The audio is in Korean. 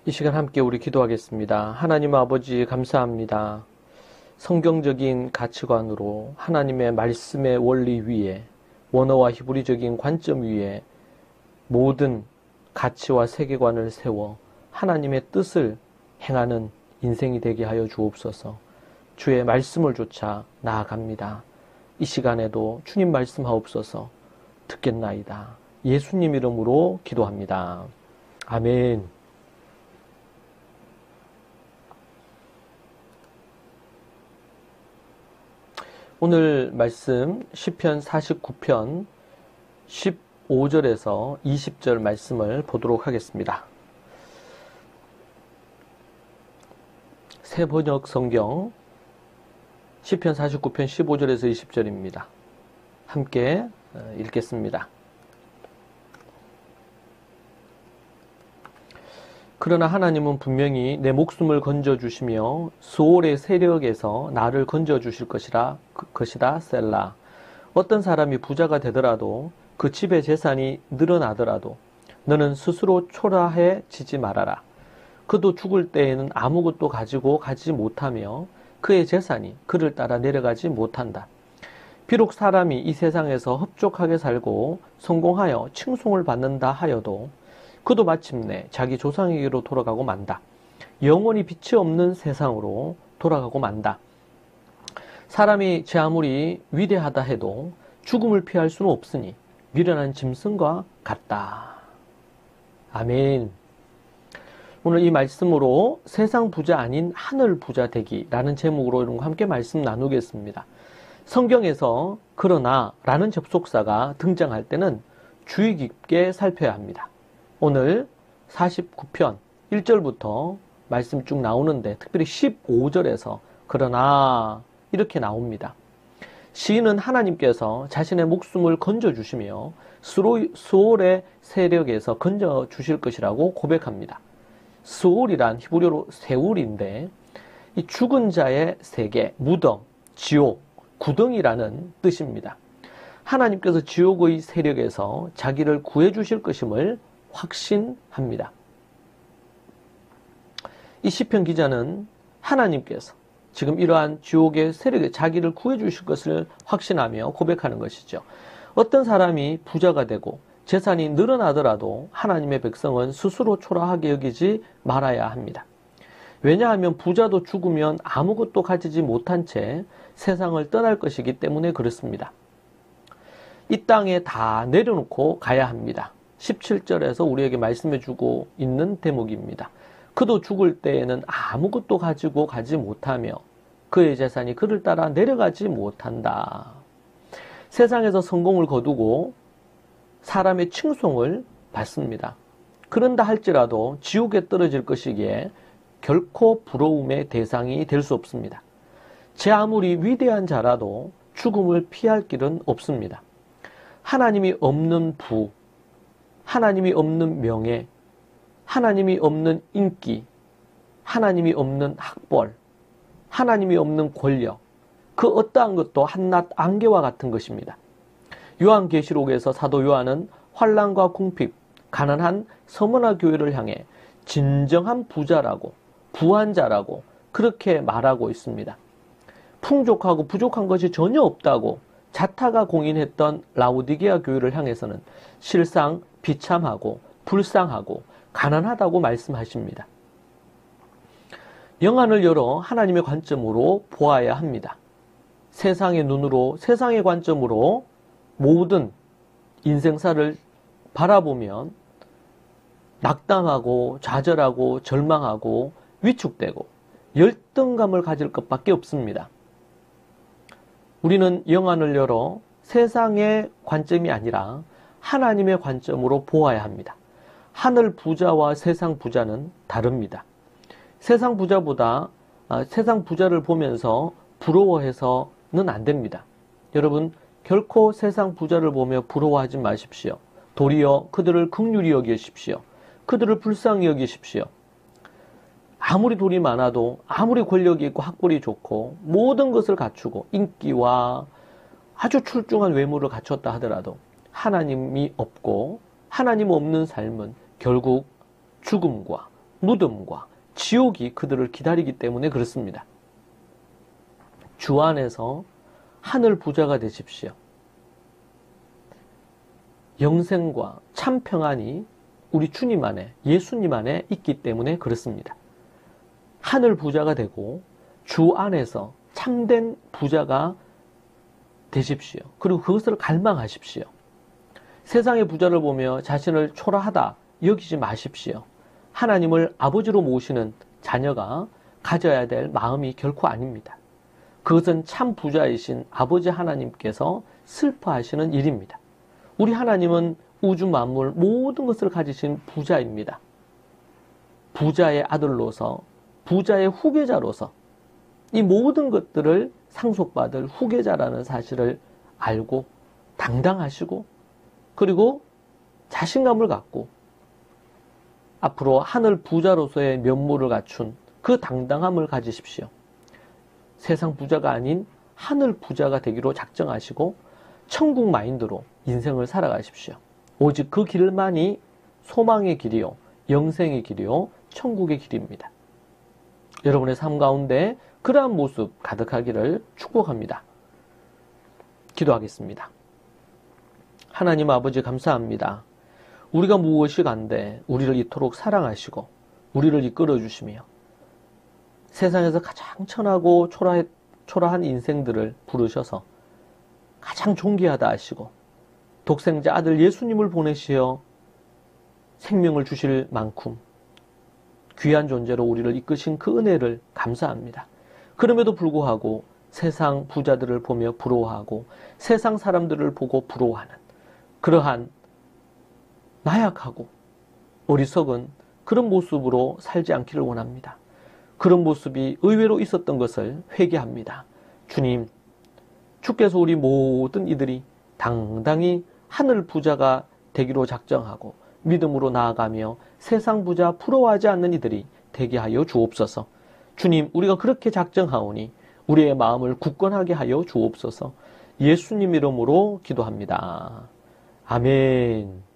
이 시간 함께 우리 기도하겠습니다. 하나님 아버지 감사합니다. 성경적인 가치관으로 하나님의 말씀의 원리 위에 원어와 히브리적인 관점 위에 모든 가치와 세계관을 세워 하나님의 뜻을 행하는 인생이 되게 하여 주옵소서. 주의 말씀을 쫓아 나아갑니다. 이 시간에도 주님 말씀하옵소서. 듣겠나이다. 예수님 이름으로 기도합니다. 아멘. 오늘 말씀 시편 49편 15절에서 20절 말씀을 보도록 하겠습니다. 새 번역 성경 시편 49편 15절에서 20절입니다. 함께 읽겠습니다. 그러나 하나님은 분명히 내 목숨을 건져주시며 수올의 세력에서 나를 건져주실 것이다 셀라. 어떤 사람이 부자가 되더라도 그 집의 재산이 늘어나더라도 너는 스스로 초라해지지 말아라. 그도 죽을 때에는 아무것도 가지고 가지 못하며 그의 재산이 그를 따라 내려가지 못한다. 비록 사람이 이 세상에서 흡족하게 살고 성공하여 칭송을 받는다 하여도 그도 마침내 자기 조상에게로 돌아가고 만다. 영원히 빛이 없는 세상으로 돌아가고 만다. 사람이 제 아무리 위대하다 해도 죽음을 피할 수는 없으니 미련한 짐승과 같다. 아멘. 오늘 이 말씀으로 세상 부자 아닌 하늘 부자 되기라는 제목으로 이런 거 함께 말씀 나누겠습니다. 성경에서 그러나 라는 접속사가 등장할 때는 주의 깊게 살펴야 합니다. 오늘 49편 1절부터 말씀 쭉 나오는데 특별히 15절에서 그러나 이렇게 나옵니다. 시인은 하나님께서 자신의 목숨을 건져주시며 수올의 세력에서 건져주실 것이라고 고백합니다. 수올이란 히브리어로 세울인데 이 죽은 자의 세계, 무덤, 지옥, 구덩이라는 뜻입니다. 하나님께서 지옥의 세력에서 자기를 구해주실 것임을 확신합니다. 이 시편 기자는 하나님께서 지금 이러한 지옥의 세력에 자기를 구해주실 것을 확신하며 고백하는 것이죠. 어떤 사람이 부자가 되고 재산이 늘어나더라도 하나님의 백성은 스스로 초라하게 여기지 말아야 합니다. 왜냐하면 부자도 죽으면 아무것도 가지지 못한 채 세상을 떠날 것이기 때문에 그렇습니다. 이 땅에 다 내려놓고 가야 합니다. 17절에서 우리에게 말씀해주고 있는 대목입니다. 그도 죽을 때에는 아무것도 가지고 가지 못하며 그의 재산이 그를 따라 내려가지 못한다. 세상에서 성공을 거두고 사람의 칭송을 받습니다. 그런다 할지라도 지옥에 떨어질 것이기에 결코 부러움의 대상이 될 수 없습니다. 제 아무리 위대한 자라도 죽음을 피할 길은 없습니다. 하나님이 없는 부, 하나님이 없는 명예, 하나님이 없는 인기, 하나님이 없는 학벌, 하나님이 없는 권력, 그 어떠한 것도 한낱 안개와 같은 것입니다. 요한계시록에서 사도 요한은 환난과 궁핍, 가난한 서머나 교회를 향해 진정한 부자라고, 부한 자라고 그렇게 말하고 있습니다. 풍족하고 부족한 것이 전혀 없다고 자타가 공인했던 라오디게아 교회를 향해서는 실상 비참하고 불쌍하고 가난하다고 말씀하십니다. 영안을 열어 하나님의 관점으로 보아야 합니다. 세상의 눈으로, 세상의 관점으로 모든 인생사를 바라보면 낙담하고 좌절하고 절망하고 위축되고 열등감을 가질 것밖에 없습니다. 우리는 영안을 열어 세상의 관점이 아니라 하나님의 관점으로 보아야 합니다. 하늘 부자와 세상 부자는 다릅니다. 세상 부자를 보면서 부러워해서는 안 됩니다. 여러분, 결코 세상 부자를 보며 부러워하지 마십시오. 도리어 그들을 긍휼히 여기십시오. 그들을 불쌍히 여기십시오. 아무리 돈이 많아도, 아무리 권력이 있고 학벌이 좋고 모든 것을 갖추고 인기와 아주 출중한 외모를 갖췄다 하더라도 하나님이 없고 하나님 없는 삶은 결국 죽음과 무덤과 지옥이 그들을 기다리기 때문에 그렇습니다. 주 안에서 하늘 부자가 되십시오. 영생과 참 평안이 우리 주님 안에, 예수님 안에 있기 때문에 그렇습니다. 하늘 부자가 되고 주 안에서 참된 부자가 되십시오. 그리고 그것을 갈망하십시오. 세상의 부자를 보며 자신을 초라하다 여기지 마십시오. 하나님을 아버지로 모시는 자녀가 가져야 될 마음이 결코 아닙니다. 그것은 참 부자이신 아버지 하나님께서 슬퍼하시는 일입니다. 우리 하나님은 우주 만물 모든 것을 가지신 부자입니다. 부자의 아들로서, 부자의 후계자로서 이 모든 것들을 상속받을 후계자라는 사실을 알고 당당하시고 그리고 자신감을 갖고 앞으로 하늘 부자로서의 면모를 갖춘 그 당당함을 가지십시오. 세상 부자가 아닌 하늘 부자가 되기로 작정하시고 천국 마인드로 인생을 살아가십시오. 오직 그 길만이 소망의 길이요, 영생의 길이요, 천국의 길입니다. 여러분의 삶 가운데 그러한 모습 가득하기를 축복합니다. 기도하겠습니다. 하나님 아버지 감사합니다. 우리가 무엇이 간데 우리를 이토록 사랑하시고 우리를 이끌어 주시며 세상에서 가장 천하고 초라한 인생들을 부르셔서 가장 존귀하다 하시고 독생자 아들 예수님을 보내시어 생명을 주실 만큼 귀한 존재로 우리를 이끄신 그 은혜를 감사합니다. 그럼에도 불구하고 세상 부자들을 보며 부러워하고 세상 사람들을 보고 부러워하는 그러한 나약하고 어리석은 그런 모습으로 살지 않기를 원합니다. 그런 모습이 의외로 있었던 것을 회개합니다. 주님, 주께서 우리 모든 이들이 당당히 하늘 부자가 되기로 작정하고 믿음으로 나아가며 세상 부자 부러워하지 않는 이들이 되게 하여 주옵소서. 주님, 우리가 그렇게 작정하오니 우리의 마음을 굳건하게 하여 주옵소서. 예수님 이름으로 기도합니다. 아멘.